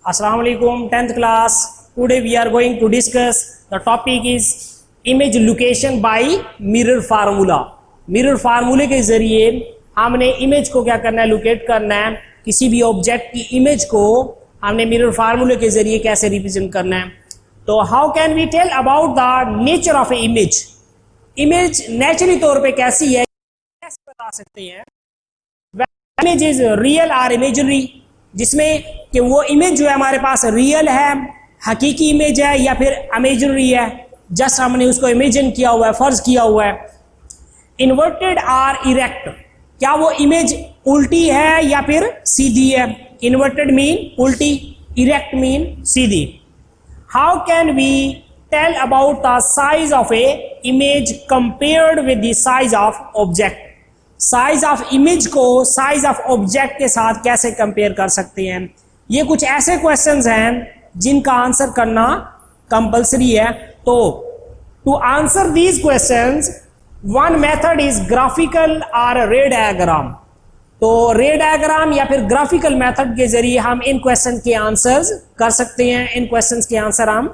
Assalamu alaikum, 10th class. Today we are going to discuss the topic is image location by mirror formula. Mirror formula के जरिए हमने image को क्या करना है, लोकेट करना है। किसी भी ऑब्जेक्ट की इमेज को हमने मिरर फार्मूले के जरिए कैसे रिप्रेजेंट करना है। तो how can we tell about the nature of a image. Image naturally तौर पे कैसी है कैसे बता सकते हैं। इमेज इज रियल और इमेजरी, जिसमें कि वो इमेज जो है हमारे पास रियल है, हकीकी इमेज है या फिर इमेजरी है, जस्ट हमने उसको इमेजिन किया हुआ है, फर्ज किया हुआ है। इन्वर्टेड और इरेक्ट, क्या वो इमेज उल्टी है या फिर सीधी है। इन्वर्टेड मीन उल्टी, इरेक्ट मीन सीधी। How can we tell about the size of a image compared with the size of object. Size of image को साइज ऑफ ऑब्जेक्ट के साथ कैसे कंपेयर कर सकते हैं। ये कुछ ऐसे क्वेश्चंस हैं जिनका आंसर करना कंपलसरी है। तो to answer these questions one method is graphical और रे डायग्राम। तो रे डायग्राम या फिर ग्राफिकल मेथड के जरिए हम इन क्वेश्चन के आंसर्स कर सकते हैं। इन क्वेश्चंस के आंसर हम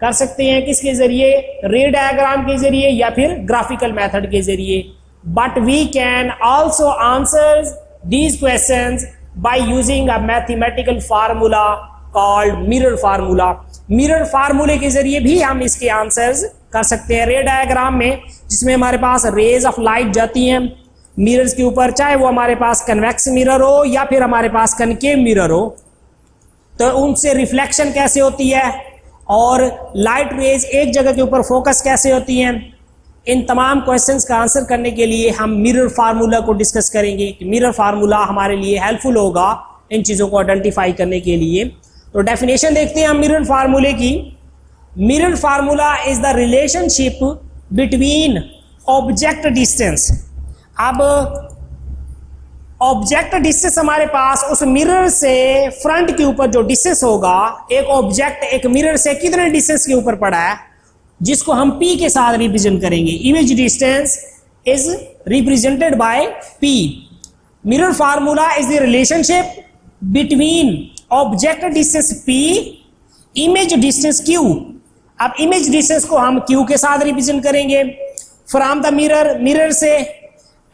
कर सकते हैं किसके जरिए, रे डायग्राम के जरिए या फिर ग्राफिकल मेथड के जरिए। But we can also answer these questions by using a mathematical formula called mirror formula. Mirror formula के जरिए भी हम इसके आंसर्स कर सकते हैं। रे डायग्राम में जिसमें हमारे पास रेज ऑफ लाइट जाती हैं मिरर्स के ऊपर, चाहे वो हमारे पास कन्वेक्स मिरर हो या फिर हमारे पास कनकेव मिरर हो, तो उनसे रिफ्लेक्शन कैसे होती है और लाइट रेज एक जगह के ऊपर फोकस कैसे होती हैं। इन तमाम क्वेश्चंस का आंसर करने के लिए हम मिरर फार्मूला को डिस्कस करेंगे कि मिरर फार्मूला हमारे लिए हेल्पफुल होगा इन चीज़ों को आइडेंटिफाई करने के लिए। तो डेफिनेशन देखते हैं हम मिरर फार्मूले की। Mirror formula is the relationship between object distance. अब ऑब्जेक्ट डिस्टेंस हमारे पास उस मिरर से फ्रंट के ऊपर जो डिस्टेंस होगा, एक ऑब्जेक्ट एक मिरर से कितने डिस्टेंस के ऊपर पड़ा है, जिसको हम P के साथ रिप्रेजेंट करेंगे। Image distance is represented by P। Mirror formula is the relationship between object distance P, image distance Q। अब इमेज डिस्टेंस को हम Q के साथ रिप्रेजेंट करेंगे फ्रॉम द मिरर, मिरर से,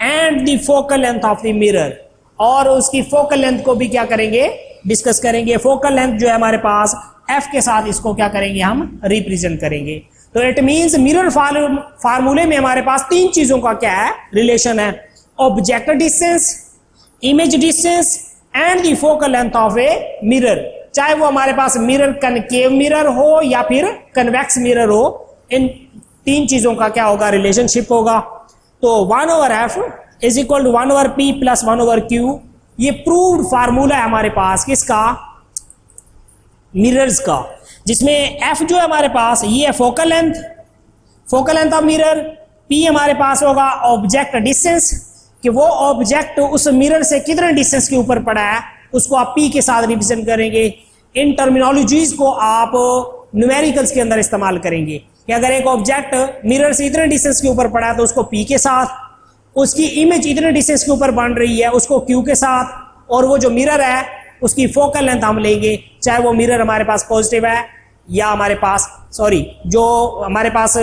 and the focal length of the mirror, और उसकी focal length को भी क्या करेंगे, डिस्कस करेंगे। फोकल लेंथ जो है हमारे पास F के साथ इसको क्या करेंगे, हम रिप्रेजेंट करेंगे। तो इट मींस मिरर फार्मूले में हमारे पास तीन चीजों का क्या है, रिलेशन है। Object distance, image distance and the focal length of a mirror. चाहे वो हमारे पास मिरर कनकेव मिरर हो या फिर कन्वेक्स मिरर हो, इन तीन चीजों का क्या होगा, रिलेशनशिप होगा। तो 1/f is equal to 1/p plus 1/q। ये प्रूव्ड फार्मूला है हमारे पास किसका, मिरर्स का, जिसमें f जो है हमारे पास ये है focal length, focal length of mirror. p हमारे पास होगा ऑब्जेक्ट डिस्टेंस, कि वो ऑब्जेक्ट उस मिरर से कितने डिस्टेंस के ऊपर पड़ा है, उसको आप p के साथ रिप्रेजेंट करेंगे। इन टर्मिनोलॉजीज को आप न्यूमेरिकल्स के अंदर इस्तेमाल करेंगे कि अगर एक ऑब्जेक्ट मिरर से इतने डिस्टेंस के ऊपर पड़ा है तो उसको p के साथ, उसकी इमेज इतने डिस्टेंस के ऊपर बन रही है उसको q के साथ, और वो जो मिरर है उसकी फोकल लेंथ हम लेंगे, चाहे वो मिरर हमारे पास पॉजिटिव है या हमारे पास जो हमारे पास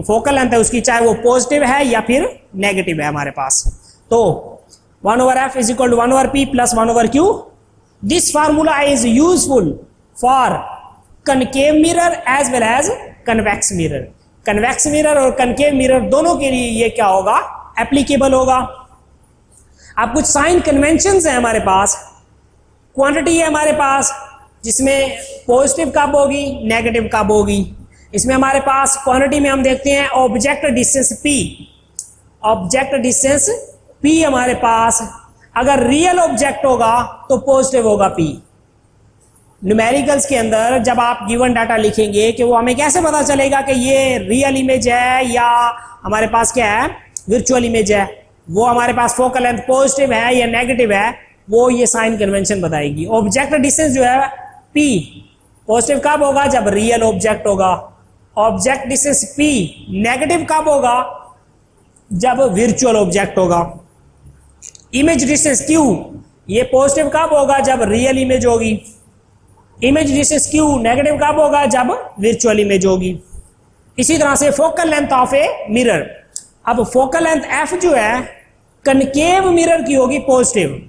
फोकल लेंथ है उसकी, चाहे वो पॉजिटिव है या फिर नेगेटिव है हमारे पास। तो 1/f is equal to 1/p plus 1/q। This formula is useful for concave mirror as well as convex mirror. Convex mirror और कनकेव मिरर दोनों के लिए ये क्या होगा, एप्लीकेबल होगा। अब कुछ साइन कन्वेंशंस है हमारे पास, क्वांटिटी है हमारे पास जिसमें पॉजिटिव कब होगी, नेगेटिव कब होगी। इसमें हमारे पास क्वांटिटी में हम देखते हैं object distance P। Object distance P हमारे पास अगर रियल ऑब्जेक्ट होगा तो पॉजिटिव होगा P। न्यूमेरिकल्स के अंदर जब आप गिवन डाटा लिखेंगे कि वो हमें कैसे पता चलेगा कि ये रियल इमेज है या हमारे पास क्या है, वर्चुअल इमेज है, वो हमारे पास फोकल लेंथ पॉजिटिव है या नेगेटिव है, वो ये साइन कन्वेंशन बताएगी। ऑब्जेक्ट डिस्टेंस जो है P पॉजिटिव कब होगा, जब रियल ऑब्जेक्ट होगा। ऑब्जेक्ट डिस्टेंस P नेगेटिव कब होगा, जब वर्चुअल ऑब्जेक्ट होगा। इमेज डिस्टेंस Q ये पॉजिटिव कब होगा, जब रियल इमेज होगी। इमेज डिस्टेंस क्यू नेगेटिव कब होगा, जब वर्चुअल इमेज होगी। इसी तरह से focal length of a mirror, अब फोकल लेंथ एफ जो है कनकेव मिरर की होगी पॉजिटिव,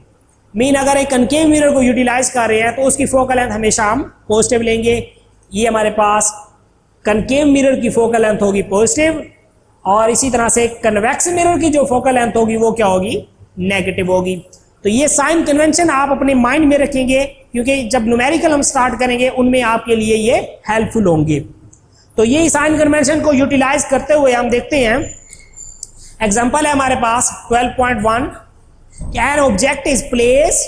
मीन अगर एक कनकेव मिरर को यूटिलाइज कर रहे हैं तो उसकी फोकल लेंथ हमेशा हम पॉजिटिव लेंगे। ये हमारे पास कनकेव मिरर की फोकल लेंथ होगी पॉजिटिव, और इसी तरह से कन्वेक्स मिरर की जो फोकल लेंथ होगी वो क्या होगी, नेगेटिव होगी। तो ये साइन कन्वेंशन आप अपने माइंड में रखेंगे, क्योंकि जब न्यूमेरिकल हम स्टार्ट करेंगे उनमें आपके लिए ये हेल्पफुल होंगे। तो ये साइन कन्वेंशन को यूटिलाइज करते हुए हम देखते हैं, एग्जांपल है हमारे पास 12.1, N object is place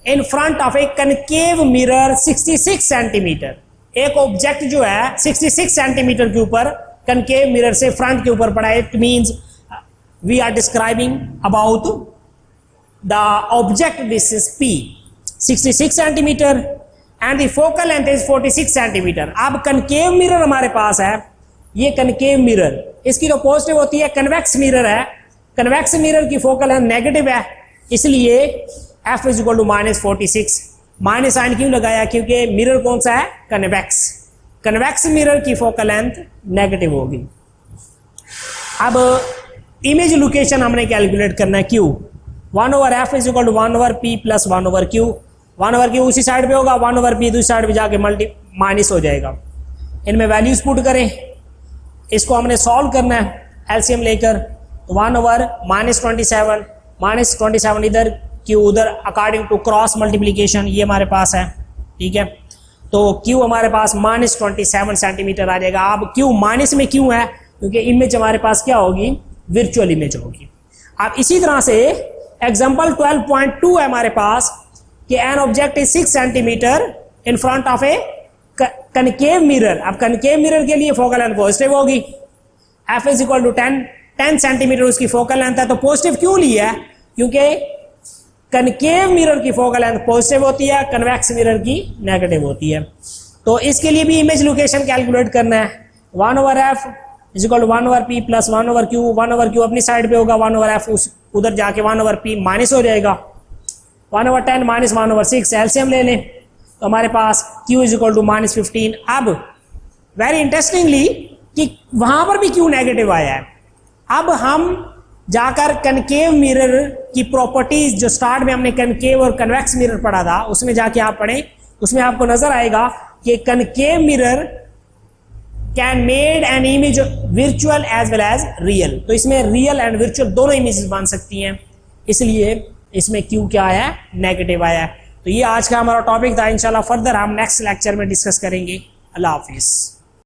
in front of a concave mirror 66 centimetre. एक ऑब्जेक्ट जो है 66 सेंटीमीटर के ऊपर कनकेव मिरर से फ्रंट के ऊपर पड़ा है। It means we are describing about the object distance P 66 centimetre and the focal length is 46 centimetre. अब कनकेव मिरर हमारे पास है, ये कनकेव मिरर, इसकी जो पॉजिटिव होती है, कन्वेक्स मिरर है, कन्वेक्स मिरर की फोकल लेंथ नेगेटिव है, इसलिए f is equal to -46। Minus sign क्यों लगाया, क्योंकि मिरर कौन सा है, कन्वेक्स, कन्वेक्स मिरर की फोकल लेंथ नेगेटिव होगी। अब इमेज लोकेशन हमने कैलकुलेट करना है, Q 1/f is equal to 1/p plus 1/q। 1/q उसी साइड पे होगा, 1/p दूसरी साइड पे जाके माइनस हो जाएगा। इनमें वैल्यूज पुट करें, इसको हमने सॉल्व करना है एलसीएम लेकर, 1/-27, -27 इधर, Q उधर, अकॉर्डिंग टू क्रॉस मल्टीप्लीकेशन ये हमारे पास है, ठीक है। तो Q हमारे पास -27 सेंटीमीटर आ जाएगा। अब Q माइनस में क्यों है, क्योंकि इमेज हमारे पास क्या होगी, वर्चुअल इमेज होगी। अब इसी तरह से एग्जांपल 12.2 है हमारे पास कि an object is 6 centimetre in front of a concave mirror. अब कनकेव मिरर के लिए फोकल लेंथ पॉजिटिव होगी, f is equal to 10 centimetre उसकी फोकल लेंथ है। तो पॉजिटिव क्यों ली है, क्योंकि कनकेव मिरर की फोकल लेंथ पॉजिटिव होती है, कन्वेक्स मिरर की नेगेटिव होती है। तो इसके लिए भी इमेज लोकेशन कैलकुलेट करना है, 1/f is equal to 1/p plus 1/q। 1/q अपनी साइड पे होगा, 1/f उधर जाके 1/p माइनस हो जाएगा, 1/10 माइनस 1/6। एलसीएम ले लें तो हमारे पास Q इज इक्वल टू -15। अब वेरी इंटरेस्टिंगली कि वहां पर भी Q नेगेटिव आया है। अब हम जाकर कनकेव मिरर की प्रॉपर्टीज, जो स्टार्ट में हमने कनकेव और कन्वेक्स मिरर पढ़ा था, उसमें जाके आप पढ़ें, उसमें आपको नजर आएगा कि concave mirror can made an image virtual as well as real. तो इसमें रियल एंड वर्चुअल दोनों इमेजेस बन सकती हैं, इसलिए इसमें Q क्या आया है, नेगेटिव आया है। तो ये आज का हमारा टॉपिक था, इंशाल्लाह फर्दर हम नेक्स्ट लेक्चर में डिस्कस करेंगे। अल्लाह हाफिज।